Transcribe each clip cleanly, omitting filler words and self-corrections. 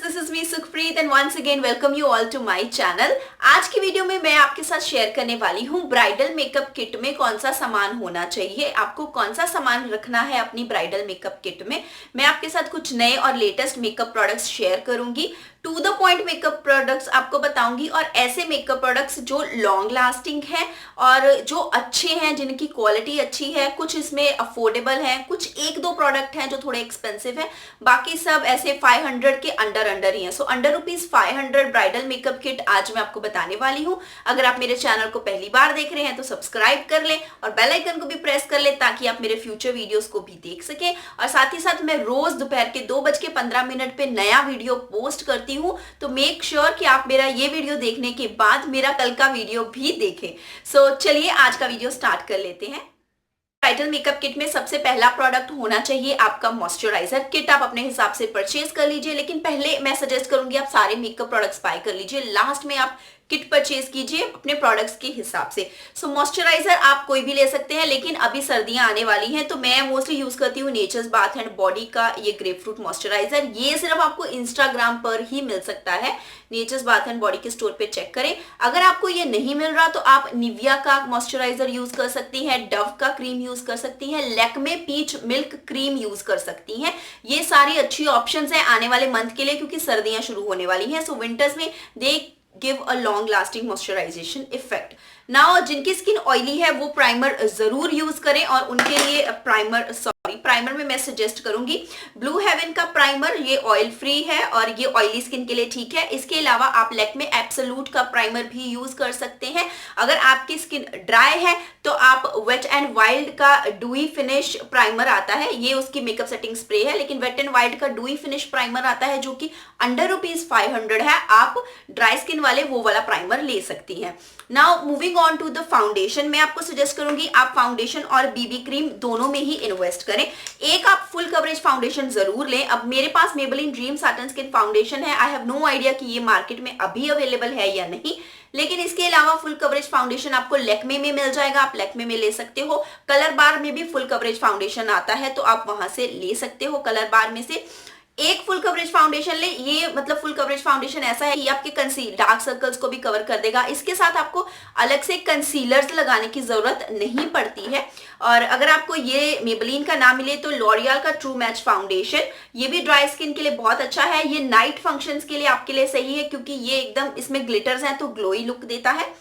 this is me Sukhpreet and once again welcome you all to my channel। आज की video में मैं आपके साथ शेयर करने वाली हूँ ब्राइडल मेकअप किट में कौन सा सामान होना चाहिए, आपको कौन सा सामान रखना है अपनी ब्राइडल मेकअप किट में। मैं आपके साथ कुछ नए और लेटेस्ट मेकअप प्रोडक्ट्स शेयर करूंगी, to the point makeup products आपको बताऊंगी और ऐसे मेकअप प्रोडक्ट्स जो लॉन्ग लास्टिंग हैं और जो अच्छे हैं, जिनकी क्वालिटी अच्छी है। कुछ इसमें अफोर्डेबल हैं, कुछ एक दो प्रोडक्ट हैं जो थोड़े एक्सपेंसिव हैं, बाकी सब ऐसे 500 के अंडर ही हैं। So under ₹500 bridal makeup kit आज मैं आपको बताने वाली हूँ। अगर आप मेरे चैनल को पहली बार देख रहे हैं तो सब्सक्राइब कर लें और बेल आइकन को भी प्रेस कर लें ताकि आप मेरे फ्यूचर वीडियोस को भी देख सकें। और साथ ही साथ मैं रोज दोपहर के 2:15 पे नया वीडियो पोस्ट करती हूँ, तो मेक श्योर कि आप मेरा ये वीडियो देखने के बाद मेरा कल का वीडियो भी देखें। सो चलिए आज का वीडियो स्टार्ट कर लेते हैं। ब्राइडल मेकअप किट में सबसे पहला प्रोडक्ट होना चाहिए आपका मॉइस्चराइजर। किट आप अपने हिसाब से परचेज कर लीजिए, लेकिन पहले मैं सजेस्ट करूंगी आप सारे मेकअप प्रोडक्ट्स बाय कर लीजिए, लास्ट में आप किट परचेज कीजिए अपने प्रोडक्ट्स के हिसाब से। सो मॉइस्चराइजर आप कोई भी ले सकते हैं, लेकिन अभी सर्दियां आने वाली हैं तो मैं मोस्टली यूज करती हूँ नेचर्स बाथ एंड बॉडी का ये ग्रेपफ्रूट मॉइस्चराइजर। ये सिर्फ आपको इंस्टाग्राम पर ही मिल सकता है, नेचर्स बाथ एंड बॉडी के स्टोर पे चेक करें। अगर आपको ये नहीं मिल रहा तो आप निविया का मॉइस्चराइजर यूज कर सकती हैं, डव का क्रीम यूज कर सकती हैं, Lakme peach milk cream use कर सकती हैं। ये सारी अच्छी ऑप्शंस हैं आने वाले मंथ के लिए, क्योंकि सर्दियां शुरू होने वाली हैं। सो विंटर्स में they give a long lasting moisturisation effect. Now जिनकी स्किन ऑयली है वो प्राइमर जरूर यूज करें, और उनके लिए प्राइमर में मैं सजेस्ट करूंगी ब्लू हेवन का प्राइमर। ये ऑयल फ्री है और ये ऑयली स्किन के लिए ठीक है। इसके अलावा आप लैक्मे एब्सोल्यूट का प्राइमर भी यूज कर सकते हैं। अगर आपकी स्किन ड्राई है तो आप वेट एंड वाइल्ड का डूई फिनिश प्राइमर आता है, ये उसकी मेकअप सेटिंग स्प्रे है, लेकिन वेट एंड वाइल्ड का डूई फिनिश प्राइमर आता है जो कि अंडर ₹500 है। आप ड्राई स्किन वाले वो वाला प्राइमर ले सकती हैं। Now moving on to the foundation, मैं आपको सजेस्ट करूंगी आप फाउंडेशन और बीबी क्रीम दोनों में ही इन्वेस्ट करें। एक आप फुल कवरेज फाउंडेशन जरूर लें। अब मेरे पास Maybelline dream satin skin foundation है, आई हैव नो आइडिया कि ये मार्केट में अभी अवेलेबल है या नहीं, लेकिन इसके अलावा फुल कवरेज फाउंडेशन आपको लैक्मे में मिल जाएगा, आप लैक्मे में ले सकते हो। कलर बार में भी फुल कवरेज फाउंडेशन आता है तो आप वहां से ले सकते हो। कलर बार में से एक फुल कवरेज फाउंडेशन ले, ये मतलब फुल कवरेज फाउंडेशन ऐसा है, ये आपके डार्क सर्कल्स को भी कवर कर देगा। इसके साथ आपको अलग से कंसीलर्स लगाने की जरूरत नहीं पड़ती है। और अगर आपको ये मेबेलिन का ना मिले तो लॉरियल का ट्रू मैच फाउंडेशन, ये भी ड्राई स्किन के लिए बहुत अच्छा है। ये नाइट फंक्शंस के लिए आपके लिए सही है, क्योंकि ये एकदम इसमें ग्लिटर्स हैं तो ग्लोई लुक देता है।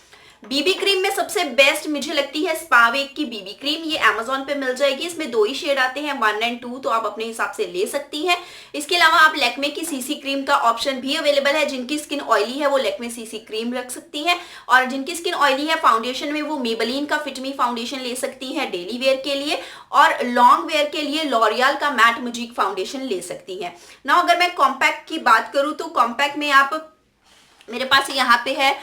बीबी क्रीम में सबसे बेस्ट मुझे लगती है स्पावेक की बीबी क्रीम। ये अमेजोन पे मिल जाएगी, इसमें 2 ही शेड आते हैं, 1 और 2, तो आप अपने हिसाब से ले सकती हैं। इसके अलावा आप लैक्मे की सीसी क्रीम का ऑप्शन भी अवेलेबल है। जिनकी स्किन ऑयली है वो लैक्मे सीसी क्रीम रख सकती हैं, और जिनकी स्किन ऑयली है फाउंडेशन में वो मेबेलिन का फिट मी फाउंडेशन ले सकती हैं डेली वेयर के लिए, और लॉन्ग वेयर के लिए लॉरियल का मैट मैजिक फाउंडेशन ले सकती हैं। ना अगर मैं कॉम्पैक्ट की बात करूं तो कॉम्पैक्ट में आप मेरे पास यहाँ पे है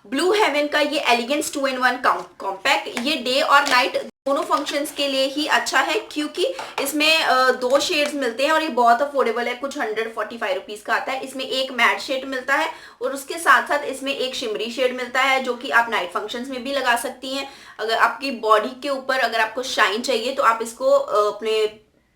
ब्लू हेवन का ये एलिगेंस 2-in-1 कॉम्पैक्ट। ये डे और नाइट दोनों फंक्शंस के लिए ही अच्छा है, क्योंकि इसमें 2 शेड्स मिलते हैं और ये बहुत अफोर्डेबल है, कुछ ₹145 का आता है। इसमें एक मैट शेड मिलता है और उसके साथ साथ इसमें एक शिमरी शेड मिलता है, जो कि आप नाइट फंक्शंस में भी लगा सकती हैं। अगर आपकी बॉडी के ऊपर अगर आपको शाइन चाहिए तो आप इसको अपने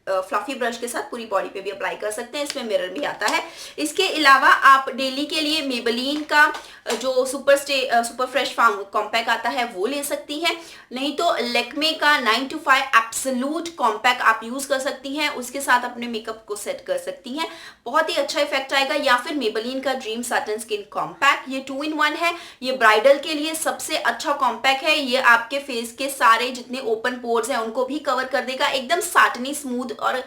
फ्लफी ब्रश के साथ पूरी बॉडी पे भी अप्लाई कर सकते हैं। इसमें मिरर भी आता है। इसके अलावा आप डेली के लिए मेबेलिन का जो सुपर फ्रेश कॉम्पैक्ट आता है वो ले सकती हैं, नहीं तो लैक्मे का 9 to 5 एब्सोल्यूट कॉम्पैक्ट आप यूज कर सकती हैं, उसके साथ अपने मेकअप को सेट कर सकती हैं, बहुत ही अच्छा इफेक्ट आएगा। या फिर मेबेलिन का ड्रीम सैटिन स्किन कॉम्पैक्ट, ये 2-in-1 है, ये ब्राइडल के लिए सबसे अच्छा कॉम्पैक्ट है। ये आपके फेस के सारे जितने ओपन पोर्स हैं उनको भी कवर कर देगा, एकदम सैटिनी स्मूथ और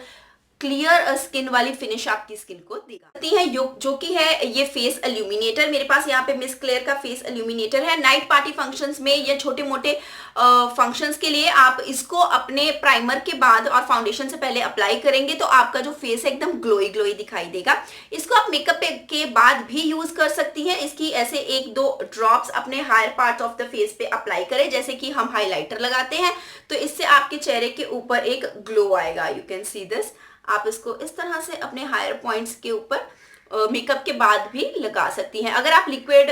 क्लियर स्किन वाली फिनिश आपकी स्किन को देगा। जो कि है ये फेस इल्यूमिनेटर। मेरे पास यहाँ पे मिस क्लेयर का फेस इल्यूमिनेटर है। नाइट पार्टी फंक्शंस में या छोटे मोटे फंक्शंस के लिए आप इसको अपने प्राइमर के बाद और फाउंडेशन से पहले अप्लाई करेंगे तो आपका जो फेस है एकदम ग्लोई दिखाई देगा। इसको आप मेकअप के बाद भी यूज कर सकती हैं। इसकी ऐसे 1-2 ड्रॉप्स अपने higher part of the face पे अप्लाई करें, जैसे कि हम हाईलाइटर लगाते हैं, तो इससे आपके चेहरे के ऊपर एक ग्लो आएगा। You can see this. आप इसको इस तरह से अपने हायर पॉइंट्स के ऊपर मेकअप के बाद भी लगा सकती हैं। अगर आप लिक्विड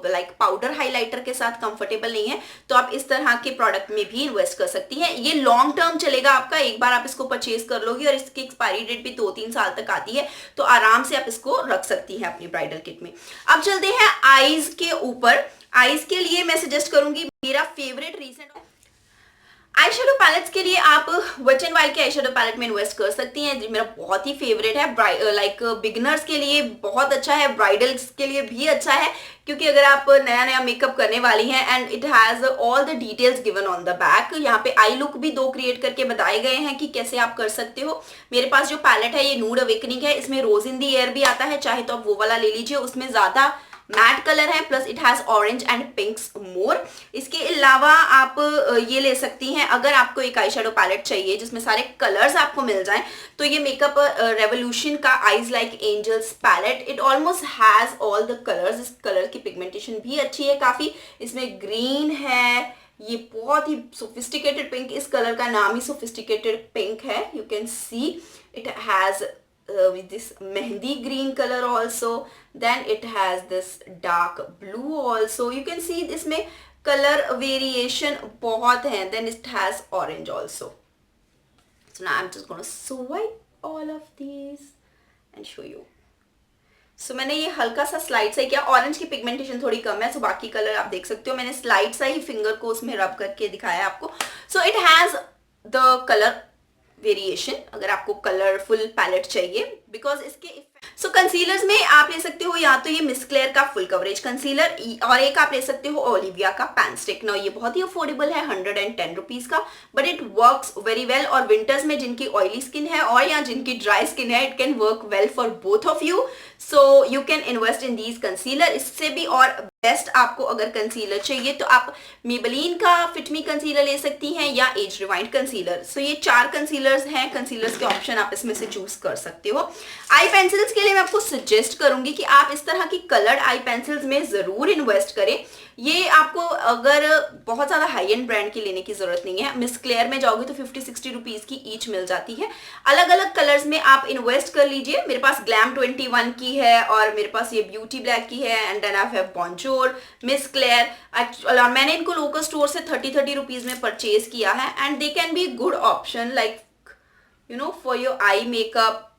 लाइक पाउडर हाइलाइटर के साथ कंफर्टेबल नहीं है तो आप इस तरह के प्रोडक्ट में भी इन्वेस्ट कर सकती हैं। ये लॉन्ग टर्म चलेगा आपका, एक बार आप इसको परचेज कर लोगी और इसकी एक्सपायरी डेट भी 2-3 साल तक आती है, तो आराम से आप इसको रख सकती हैं अपनी ब्राइडल किट में। अब चलते हैं आईज के ऊपर। आईज के लिए मैं सजेस्ट करूंगी मेरा favourite recent eye shadow pallets के लिए आप वेट एंड वाइल्ड के आई शेडो पैलेट में इन्वेस्ट कर सकती हैं, जो मेरा बहुत ही फेवरेट है। लाइक बिगिनर्स के लिए बहुत अच्छा है, ब्राइडल्स के लिए भी अच्छा है, क्योंकि अगर आप नया नया मेकअप करने वाली हैं and it has all the details given on the back. यहाँ पे आई लुक भी 2 क्रिएट करके बताए गए हैं कि कैसे आप कर सकते हो। मेरे पास जो पैलेट है ये नूड अवेकनिंग है, इसमें रोज इन दी एयर भी आता है, चाहे तो आप वो वाला ले लीजिए, उसमें ज्यादा मैट कलर है, plus it has orange and pinks more. इसके अलावा आप ये ले सकती हैं, अगर आपको एक आई शेडो पैलेट चाहिए जिसमें सारे कलर्स आपको मिल जाएं, तो ये मेकअप रेवोल्यूशन का eyes like angels palette, it almost has all the colours. इस कलर की पिगमेंटेशन भी अच्छी है काफी, इसमें ग्रीन है, ये बहुत ही सोफिस्टिकेटेड पिंक, इस कलर का नाम ही सोफिस्टिकेटेड पिंक है। You can see it has with this mehndi green color also, then it has this dark blue also, you can see इसमें color variation बहुत है, then it has orange also. So now I'm just going to swipe all of these and show you. So मैंने ये हल्का सा slide से किया, orange की पिगमेंटेशन थोड़ी कम है, so बाकी कलर आप देख सकते हो, मैंने स्लाइड सा ही फिंगर को उसमें रब करके दिखाया आपको। So it has the color variation, अगर आपको कलरफुल पैलेट चाहिए, बिकॉज इसके सो कंसीलर्स में आप ले सकते हो या तो ये मिस क्लेयर का फुल कवरेज कंसीलर, और एक आप ले सकते हो ओलिविया का पैन स्टिक। ना ये बहुत ही अफोर्डेबल है, 110 रुपीज का, but it works very well. और विंटर्स में जिनकी ऑयली स्किन है और या जिनकी ड्राई स्किन है, it can work well for both of you, so you can invest in these concealer. इससे भी और बेस्ट आपको अगर कंसीलर चाहिए तो आप मेबेलिन का फिट मी कंसीलर ले सकती हैं या एज रिवाइंड कंसीलर। सो ये 4 कंसीलर्स हैं, कंसीलर्स के ऑप्शन आप इसमें से चूज कर सकते हो। आई पेंसिल्स के लिए मैं आपको सजेस्ट करूंगी कि आप इस तरह की कलर्ड आई पेंसिल्स में जरूर इन्वेस्ट करें। ये आपको अगर बहुत ज्यादा हाई एंड ब्रांड की लेने की जरूरत नहीं है, मिस क्लेयर में जाओगे तो 50-60 रुपीज की ईच मिल जाती है। अलग अलग कलर्स में आप इन्वेस्ट कर लीजिए। मेरे पास ग्लैम 21 की है और मेरे पास ये ब्यूटी ब्लैक की है, and then I have bonjour, Miss Claire. मैंने इनको लोकल स्टोर से 30 रुपीज में परचेज किया है, and they can be good option like you know for your eye makeup.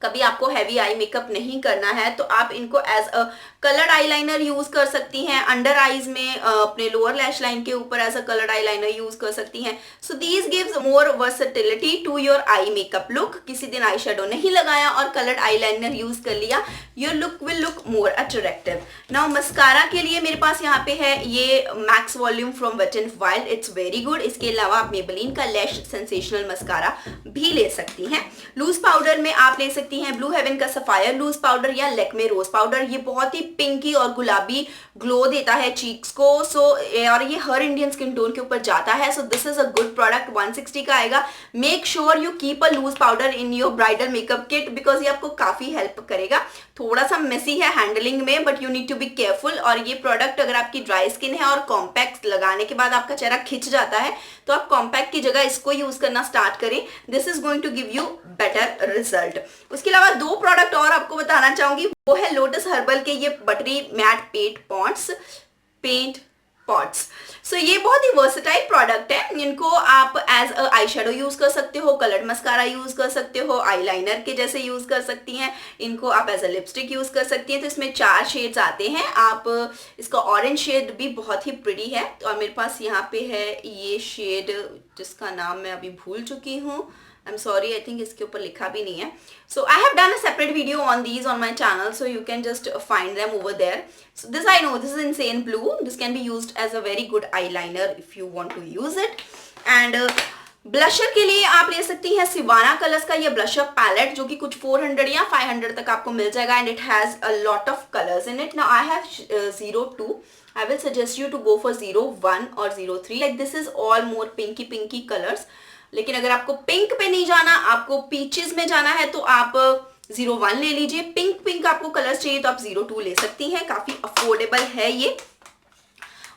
कभी आपको हैवी आई मेकअप नहीं करना है तो आप इनको as a coloured eyeliner use कर सकती हैं, अंडर आईज में अपने लोअर लैश लाइन के ऊपर as a coloured eyeliner use कर सकती हैं। So these gives more versatility to your eye makeup look. किसी दिन आई शेडो नहीं लगाया और कलर्ड आईलाइनर यूज कर लिया, your look will look more attractive. Now mascara के लिए मेरे पास यहाँ पे है ये Max Volume from Wet and Wild, it's very good. इसके अलावा आप मेबेलिन का लैश सेंसेशनल मस्कारा भी ले सकती हैं। लूज पाउडर में आप ले सकती हैं ब्लू हेवन का सफायर लूज पाउडर या लैक्मे रोज पाउडर। ये बहुत ही पिंकी और गुलाबी ग्लो देता है चीक्स को, और ये हर इंडियन स्किन टोन के ऊपर जाता है। So this is a good product, 160 का आएगा। Make sure you keep a loose powder in your bridal makeup kit, because ये आपको काफी हेल्प करेगा। थोड़ा सा मेसी है हैंडलिंग में, but you need to be careful. और ये प्रोडक्ट अगर आपकी ड्राई स्किन है और कॉम्पैक्ट लगाने के बाद आपका चेहरा खिंच जाता है, तो आप कॉम्पैक्ट की जगह इसको यूज करना स्टार्ट करें। This is going to give you better result. उसके अलावा 2 प्रोडक्ट और आपको बताना चाहूंगी, वो है लोटस हर्बल के ये buttery matte paint pots. So ये बहुत ही वर्सेटाइल प्रोडक्ट है। इनको आप as a eye shadow use कर सकते हो, कलर्ड मस्कारा यूज कर सकते हो, आईलाइनर के जैसे यूज कर सकती हैं। इनको आप एज अ लिपस्टिक यूज कर सकती हैं। तो इसमें 4 शेड्स आते हैं। आप इसका ऑरेंज शेड भी बहुत ही प्रिटी है, और मेरे पास यहाँ पे है ये शेड जिसका नाम मैं अभी भूल चुकी हूँ। I'm sorry, I think इसके ऊपर लिखा भी नहीं है. So I have done a separate video on these on my channel, so you can just find them over there. So this I know, this is insane blue. This can be used as a very good eyeliner if you want to use it. And blusher के लिए आप ले सकती हैं Siwana colours का ये blusher palette, जो कि कुछ 400 या 500 तक आपको मिल जाएगा. And it has a lot of colours in it. Now I have 02. I will suggest you to go for 01 or 03. Like this is all more pinky colors. लेकिन अगर आपको पिंक पे नहीं जाना, आपको पीचेस में जाना है, तो आप 01 ले लीजिए. पिंक आपको कलर्स चाहिए तो आप 02 ले सकती हैं. काफी अफोर्डेबल है ये.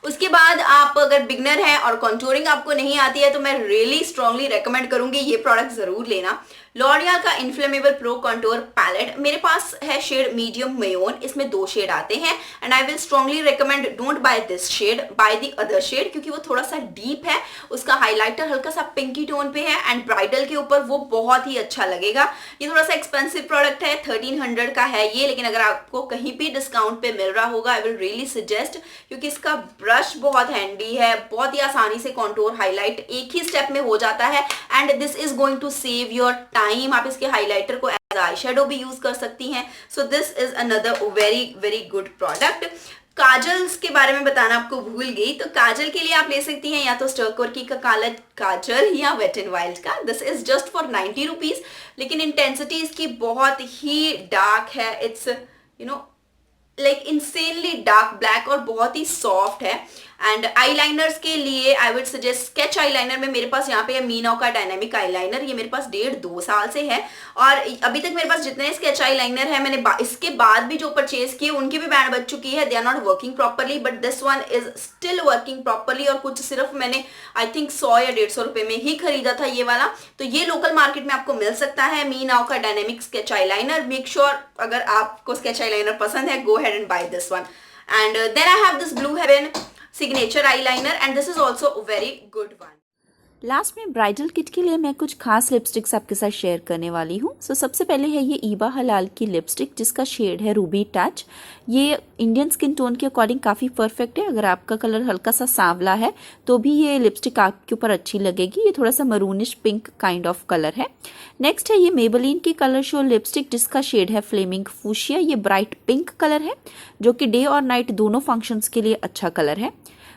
उसके बाद आप अगर बिगनर हैं और कॉन्टूरिंग आपको नहीं आती है, तो मैं रियली स्ट्रांगली रेकमेंड करूंगी ये प्रोडक्ट जरूर लेना. लॉरियल का इन्फ्लेमेबल प्रो कंटूर पैलेट, मेरे पास है शेड मीडियम मेयोन, इसमें 2 शेड आते हैं and I will strongly recommend don't buy this shade, buy the other shade, क्योंकि वो थोड़ा सा डीप है, उसका हाइलाइटर हल्का सा पिंकी टोन पे है एंड ब्राइडल के ऊपर वो बहुत ही अच्छा लगेगा। ये थोड़ा सा एक्सपेंसिव प्रोडक्ट है, 1300 का है ये, लेकिन अगर आपको कहीं भी डिस्काउंट पे मिल रहा होगा आई विल रियली सजेस्ट, क्योंकि इसका ब्रश बहुत हैंडी है, बहुत ही आसानी से कॉन्टूर हाईलाइट एक ही स्टेप में हो जाता है and this is going to save your time. आप इसके हाइलाइटर को एज आई शेडो भी यूज कर सकती हैं। So this is another very very good product. Kajals के बारे में बताना आपको भूल गई, तो काजल के लिए आप ले सकती हैं या तो स्टर्कोर्की का काला काजल या वेट एंड वाइल्ड का। This is just for 90 rupees, लेकिन इंटेंसिटी इसकी बहुत ही डार्क है, it's like insanely dark black और बहुत ही सॉफ्ट है। एंड आईलाइनर्स के लिए I would suggest sketch eyeliner में मेरे पास यहाँ पे है मीना का डायनेमिक आईलाइनर, ये मेरे पास 1.5-2 साल से है और अभी तक मेरे पास जितने स्केच आईलाइनर है मैंने इसके बाद भी जो परचेज किए उनकी भी बैंड बच चुकी है, they are not working properly, but this one is still working properly और कुछ सिर्फ मैंने आई थिंक 100 या 150 रुपए में ही खरीदा था ये वाला। तो ये लोकल मार्केट में आपको मिल सकता है, मीना का dynamic sketch eyeliner. Make sure अगर आपको स्केच आईलाइनर पसंद है, गो ahead and buy this one. And then I have this Blue Heaven signature eyeliner and this is also a very good one. Last में ब्राइडल किट के लिए मैं कुछ खास लिपस्टिक्स आपके साथ शेयर करने वाली हूँ। सबसे पहले है ये ईबा हलाल की लिपस्टिक जिसका शेड है रूबी टच। ये इंडियन स्किन टोन के अकॉर्डिंग काफ़ी परफेक्ट है, अगर आपका कलर हल्का सा सांवला है तो भी ये लिपस्टिक आपके ऊपर अच्छी लगेगी। ये थोड़ा सा maroonish pink kind of colour है। नेक्स्ट है ये मेबेलिन की कलर शो लिपस्टिक जिसका शेड है फ्लेमिंग फूशिया। ये ब्राइट पिंक कलर है जो कि डे और नाइट दोनों फंक्शंस के लिए अच्छा कलर है।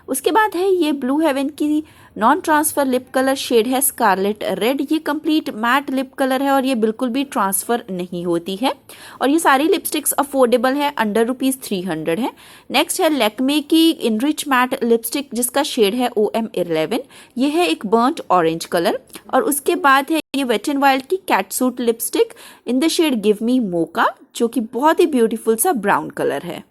उसके बाद है ये ब्लू हेवन की non transfer lip colour, shade है स्कारलेट रेड। ये कंप्लीट मैट लिप कलर है और ये बिल्कुल भी ट्रांसफर नहीं होती है और ये सारी लिपस्टिक्स अफोर्डेबल है, अंडर ₹300 है। नेक्स्ट है लैक्मे की इनरिच मैट लिपस्टिक जिसका शेड है OM11। ये है एक बर्nt ऑरेंज कलर। और उसके बाद है ये वेट एंड वाइल्ड की catsuit lipstick in the shade give me mocha जो कि बहुत ही ब्यूटीफुल सा ब्राउन कलर है।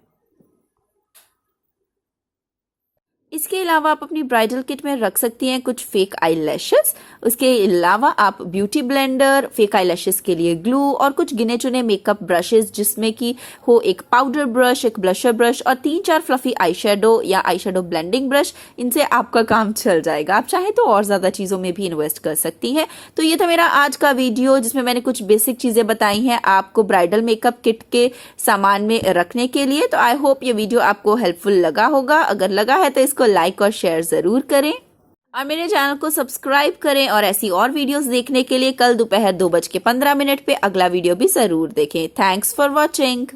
इसके अलावा आप अपनी ब्राइडल किट में रख सकती हैं कुछ फेक आई लैशेस। उसके अलावा आप beauty blender, fake eye lashes के लिए ग्लू और कुछ गिने चुने मेकअप ब्रशेस जिसमें कि हो एक पाउडर ब्रश, एक ब्लशर ब्रश और 3-4 फ्लफी आई शेडो या आई शेडो ब्लेंडिंग ब्रश, इनसे आपका काम चल जाएगा। आप चाहें तो और ज़्यादा चीज़ों में भी इन्वेस्ट कर सकती हैं। तो ये था मेरा आज का वीडियो जिसमें मैंने कुछ बेसिक चीज़ें बताई हैं आपको ब्राइडल मेकअप किट के सामान में रखने के लिए। तो आई होप ये वीडियो आपको हेल्पफुल लगा होगा। अगर लगा है तो इसको लाइक और शेयर जरूर करें और मेरे चैनल को सब्सक्राइब करें और ऐसी और वीडियोस देखने के लिए कल दोपहर 2:15 पे अगला वीडियो भी जरूर देखें। Thanks for watching.